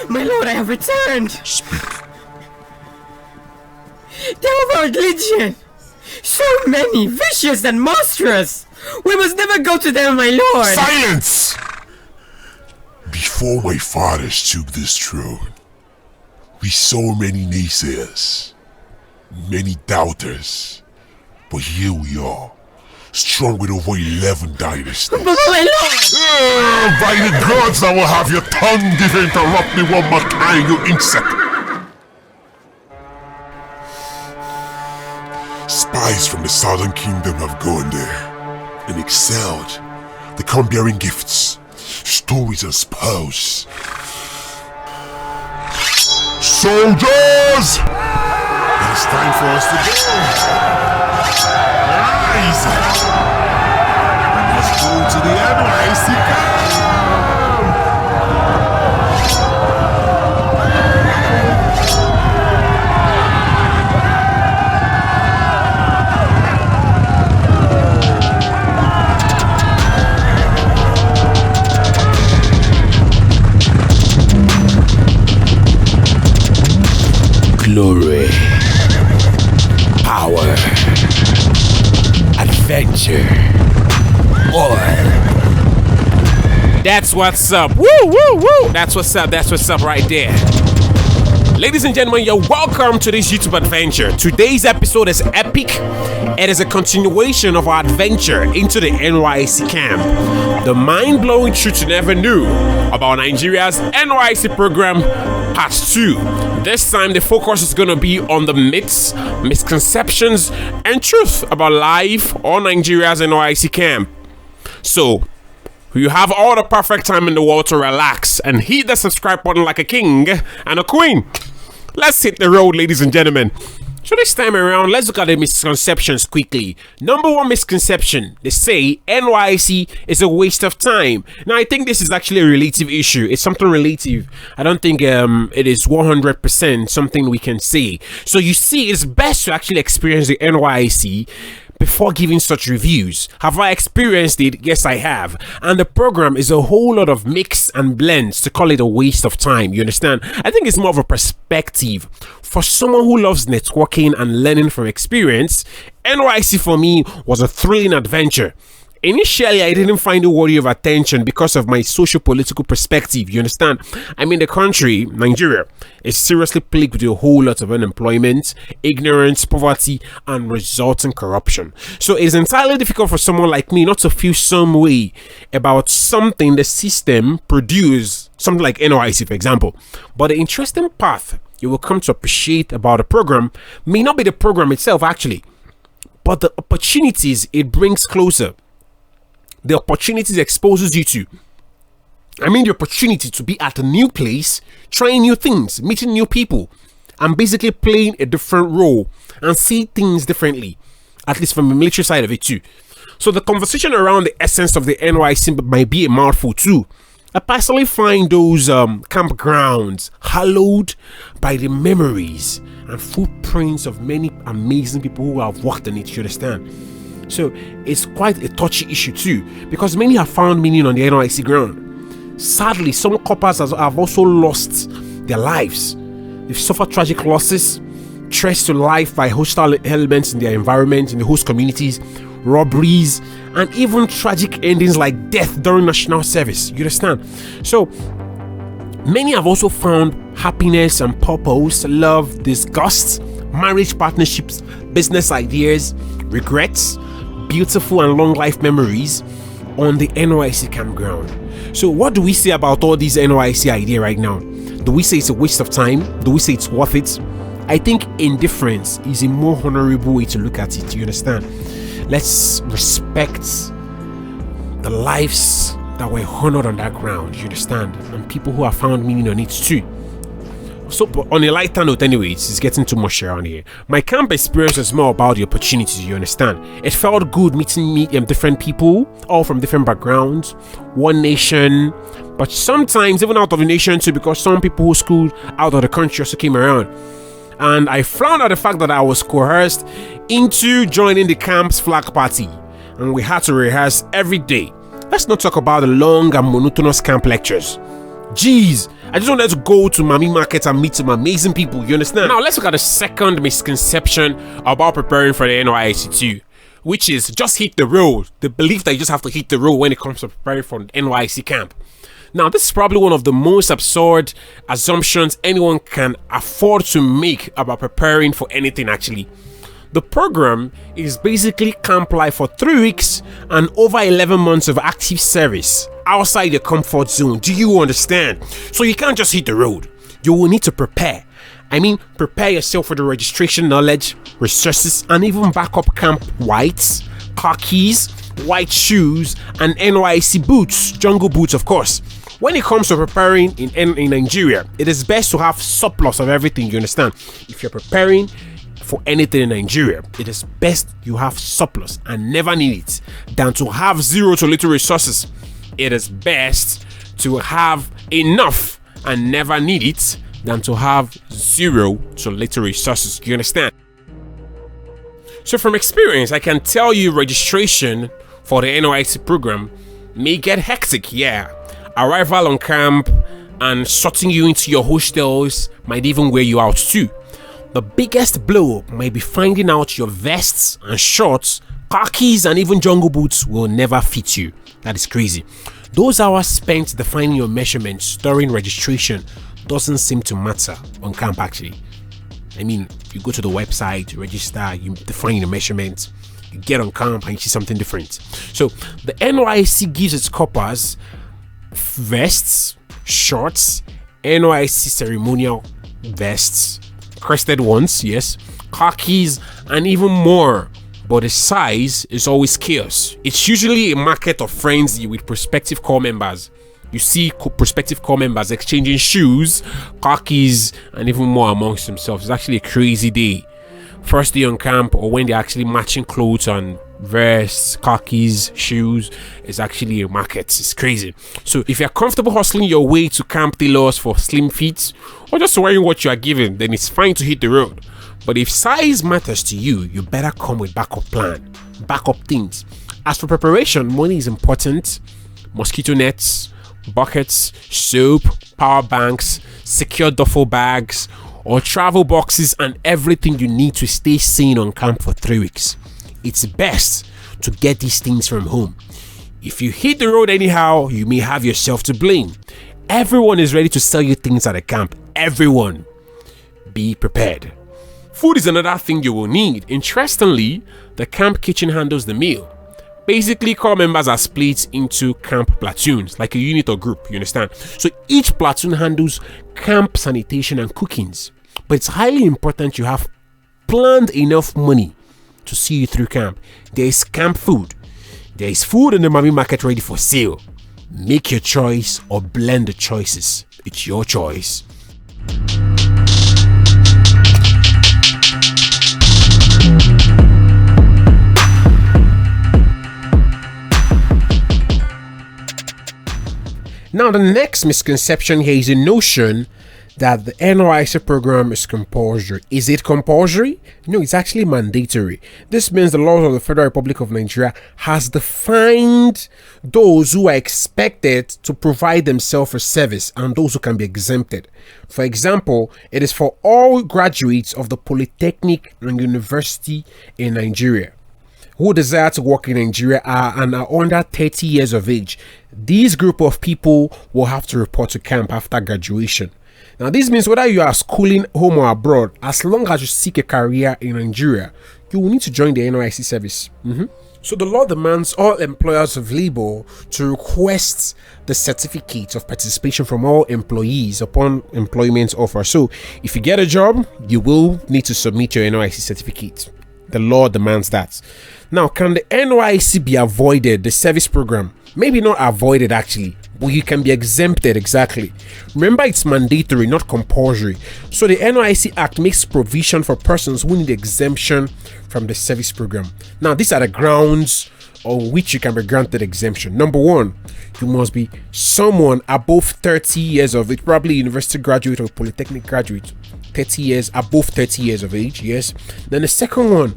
My lord, I have returned! Speak. The overlord legion! So many, vicious and monstrous! We must never go to them, my lord! Silence! Before my fathers took this throne, we saw many naysayers, many doubters, but here we are, strong with over 11 dynasties. But my lord! By the gods, I will have your tongue given interrupt me one more time, you insect! Spies from the southern kingdom have gone there and excelled. They come bearing gifts, stories and spoils. Soldiers! It is time for us to go. Rise! We must go to the NYSC Camp. Glory, power, adventure, oil. That's what's up. Woo, woo, woo. That's what's up. That's what's up right there. Ladies and gentlemen, you're welcome to this YouTube adventure. Today's episode is epic. It is a continuation of our adventure into the NYSC Camp. The mind-blowing truth you never knew about Nigeria's NYSC program, Part 2. This time, the focus is going to be on the myths, misconceptions, and truth about life on Nigeria's NYSC Camp. So, you have all the perfect time in the world to relax and hit the subscribe button like a king and a queen. Let's hit the road, ladies and gentlemen. So this time around, let's look at the misconceptions quickly. Number one misconception, they say NYSC is a waste of time. Now, I think this is actually a relative issue. It's something relative. I don't think it is 100% something we can say. So you see, it's best to actually experience the NYSC before giving such reviews. Have I experienced it? Yes, I have. And the program is a whole lot of mix and blends to call it a waste of time. You understand? I think it's more of a perspective. For someone who loves networking and learning from experience, NYSC for me was a thrilling adventure. Initially, I didn't find it worthy of attention because of my socio-political perspective, you understand? I mean, the country, Nigeria, is seriously plagued with a whole lot of unemployment, ignorance, poverty, and resulting corruption. So it's entirely difficult for someone like me not to feel some way about something the system produced, something like NYSC, for example. But the interesting path you will come to appreciate about the program may not be the program itself, actually, but the opportunities it brings closer. The opportunities it exposes you to. I mean, the opportunity to be at a new place, trying new things, meeting new people, and basically playing a different role and see things differently, at least from the military side of it too. So the conversation around the essence of the NYSC might be a mouthful too. I personally find those campgrounds hallowed by the memories and footprints of many amazing people who have walked in it, you understand? So it's quite a touchy issue too, because many have found meaning on the NYSC ground. Sadly, some coppers have also lost their lives. They've suffered tragic losses, threats to life by hostile elements in their environment, in the host communities, robberies, and even tragic endings like death during national service. You understand? So many have also found happiness and purpose, love, disgust, marriage partnerships, business ideas, regrets, beautiful and long life memories on the NYSC campground. So what do we say about all these NYSC ideas right now? Do we say it's a waste of time? Do we say it's worth it? I think indifference is a more honorable way to look at it. You understand? Let's respect the lives that were honored on that ground. You understand? And people who have found meaning on it too. So, but on a lighter note, anyway, it's getting too much around here. My camp experience was more about the opportunities, you understand? It felt good meeting different people, all from different backgrounds, one nation, but sometimes even out of the nation too, because some people who schooled out of the country also came around. And I frowned at the fact that I was coerced into joining the camp's flag party, and we had to rehearse every day. Let's not talk about the long and monotonous camp lectures. Jeez, I just wanted to go to Mami Market and meet some amazing people, you understand? Now let's look at the second misconception about preparing for the NYSC 2, which is just hit the road. The belief that you just have to hit the road when it comes to preparing for the NYSC camp. Now, this is probably one of the most absurd assumptions anyone can afford to make about preparing for anything actually. The program is basically camp life for 3 weeks and over 11 months of active service outside your comfort zone. Do you understand? So you can't just hit the road. You will need to prepare. I mean, prepare yourself for the registration knowledge, resources, and even backup camp whites, car keys, white shoes, and NYSC boots, jungle boots of course. When it comes to preparing in Nigeria, it is best to have surplus of everything, you understand? If you're preparing for anything in Nigeria, it is best you have surplus and never need it than to have zero to little resources. It is best to have enough and never need it than to have zero to little resources, you understand? So from experience, I can tell you registration for the NYSC program may get hectic, yeah. Arrival on camp and sorting you into your hostels might even wear you out too. The biggest blow might be finding out your vests and shorts, khakis, and even jungle boots will never fit you. That is crazy. Those hours spent defining your measurements during registration doesn't seem to matter on camp actually. I mean, you go to the website, you register, you define your measurements, you get on camp and you see something different. So the NYSC gives its corpers vests, shorts, NYSC ceremonial vests, crested ones, yes, khakis, and even more. But the size is always chaos. It's usually a market of frenzy with prospective corps members. You see prospective corps members exchanging shoes, khakis, and even more amongst themselves. It's actually a crazy day. First day on camp, or when they're actually matching clothes and vests, khakis, shoes, is actually a market. It's crazy. So if you're comfortable hustling your way to camp tailors for slim feet, or just wearing what you are given, then it's fine to hit the road. But if size matters to you, you better come with backup plan, backup things. As for preparation, money is important. Mosquito nets, buckets, soap, power banks, secure duffel bags, or travel boxes, and everything you need to stay sane on camp for 3 weeks. It's best to get these things from home. If you hit the road anyhow, you may have yourself to blame. Everyone is ready to sell you things at the camp. Everyone. Be prepared. Food is another thing you will need. Interestingly, the camp kitchen handles the meal. Basically, corps members are split into camp platoons, like a unit or group, you understand? So each platoon handles camp sanitation and cookings. But it's highly important you have planned enough money to see you through camp. There is camp food. There is food in the Mami Market ready for sale. Make your choice or blend the choices. It's your choice. Now, the next misconception here is a notion that the NYSC program is compulsory. Is it compulsory? No, it's actually mandatory. This means the laws of the Federal Republic of Nigeria has defined those who are expected to provide themselves for service and those who can be exempted. For example, it is for all graduates of the Polytechnic and University in Nigeria who desire to work in Nigeria and are under 30 years of age. These group of people will have to report to camp after graduation. Now, this means whether you are schooling home or abroad, as long as you seek a career in Nigeria, you will need to join the NYSC service. So the law demands all employers of labor to request the certificate of participation from all employees upon employment offer. So if you get a job, you will need to submit your NYSC certificate. The law demands that. Now, can the NYSC be avoided, the service program? Maybe not avoided actually, but you can be exempted. Exactly. Remember, it's mandatory, not compulsory. So the NYSC Act makes provision for persons who need exemption from the service program. Now, these are the grounds on which you can be granted exemption. Number one, you must be someone above 30 years of age, probably university graduate or polytechnic graduate, 30 years, above 30 years of age, yes. Then the second one,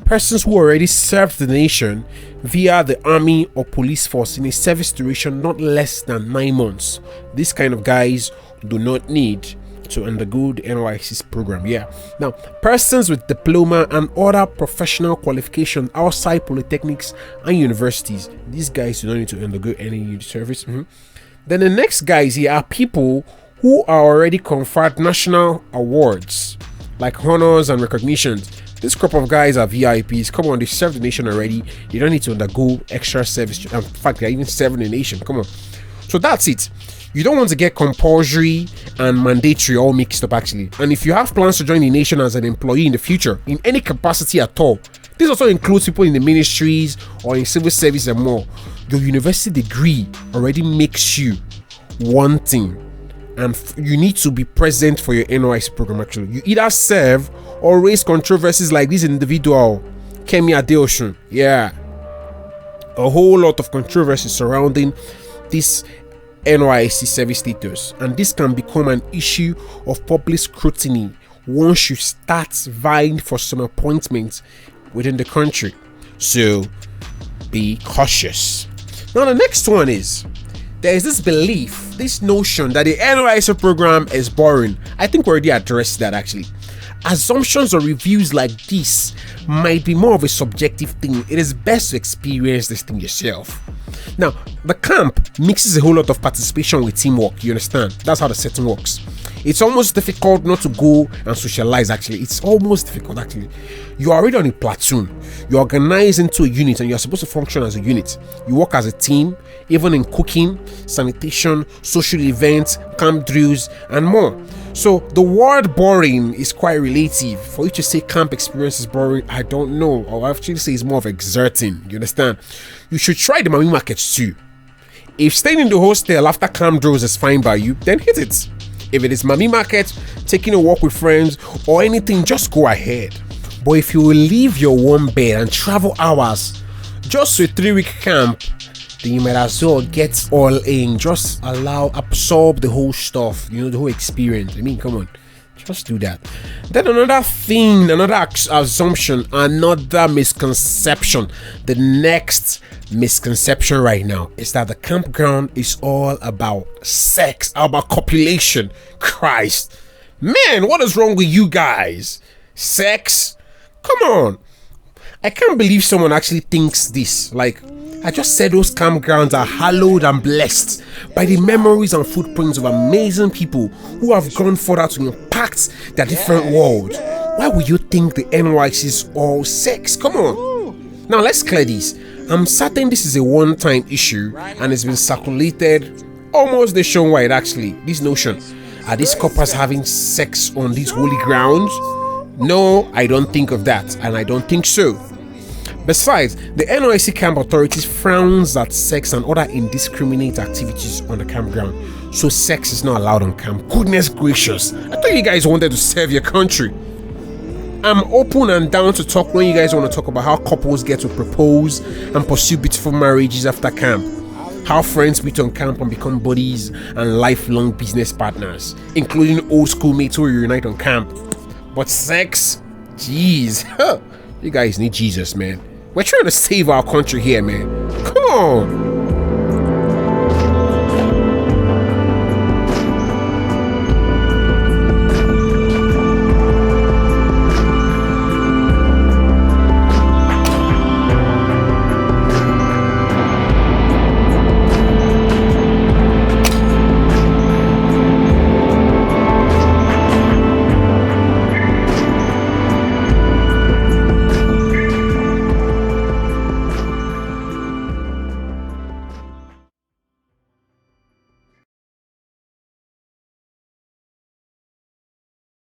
persons who already served the nation via the army or police force in a service duration not less than 9 months. These kind of guys do not need to undergo the NYSC's program. Now, persons with diploma and other professional qualification outside polytechnics and universities, these guys do not need to undergo any service. Then the next guys here are people who are already conferred national awards like honors and recognitions. This group of guys are VIPs. Come on, they serve the nation already. They don't need to undergo extra service. In fact, they're even serving the nation. Come on. So that's it. You don't want to get compulsory and mandatory all mixed up, actually. And if you have plans to join the nation as an employee in the future, in any capacity at all, this also includes people in the ministries or in civil service and more, your university degree already makes you one thing. And you need to be present for your NYSC program, actually. You either serve or raise controversies like this individual, Kemi Adeosun. A whole lot of controversy surrounding this NYSC service status, and this can become an issue of public scrutiny once you start vying for some appointments within the country. So be cautious. Now the next one is, there is this belief, this notion that the NYSC program is boring. I think we already addressed that, actually. Assumptions or reviews like this might be more of a subjective thing. It is best to experience this thing yourself. Now, the camp mixes a whole lot of participation with teamwork, you understand? That's how the setting works. It's almost difficult not to go and socialize, actually. It's almost difficult, actually. You're already on a platoon. You're organized into a unit and you're supposed to function as a unit. You work as a team, even in cooking, sanitation, social events, camp drills, and more. So the word boring is quite relative. For you to say camp experience is boring, I don't know. I'll actually say it's more of exerting, you understand? You should try the Mami markets too. If staying in the hostel after camp drills is fine by you, then hit it. If it is Mami market, taking a walk with friends, or anything, just go ahead. But if you will leave your warm bed and travel hours just to a 3-week camp, then you might as well get all in. Just absorb the whole stuff, the whole experience. I mean, come on, just do that. Then another thing, another assumption, another misconception. The next misconception right now is that the campground is all about sex, about copulation. Christ, man, what is wrong with you guys? Sex? Come on. I can't believe someone actually thinks this. Like, I just said those campgrounds are hallowed and blessed by the memories and footprints of amazing people who have gone further to impact their different world. Why would you think the NYSC is all sex? Come on. Now let's clear this. I'm certain this is a one-time issue and it's been circulated almost nationwide, actually. This notion. Are these couples having sex on these holy grounds? No, I don't think of that, and I don't think so. Besides, the NYSC Camp authorities frowns at sex and other indiscriminate activities on the campground. So sex is not allowed on camp. Goodness gracious. I thought you guys wanted to serve your country. I'm open and down to talk when you guys want to talk about how couples get to propose and pursue beautiful marriages after camp. How friends meet on camp and become buddies and lifelong business partners, including old schoolmates who reunite on camp. But sex? Jeez. You guys need Jesus, man. We're trying to save our country here, man. Come on.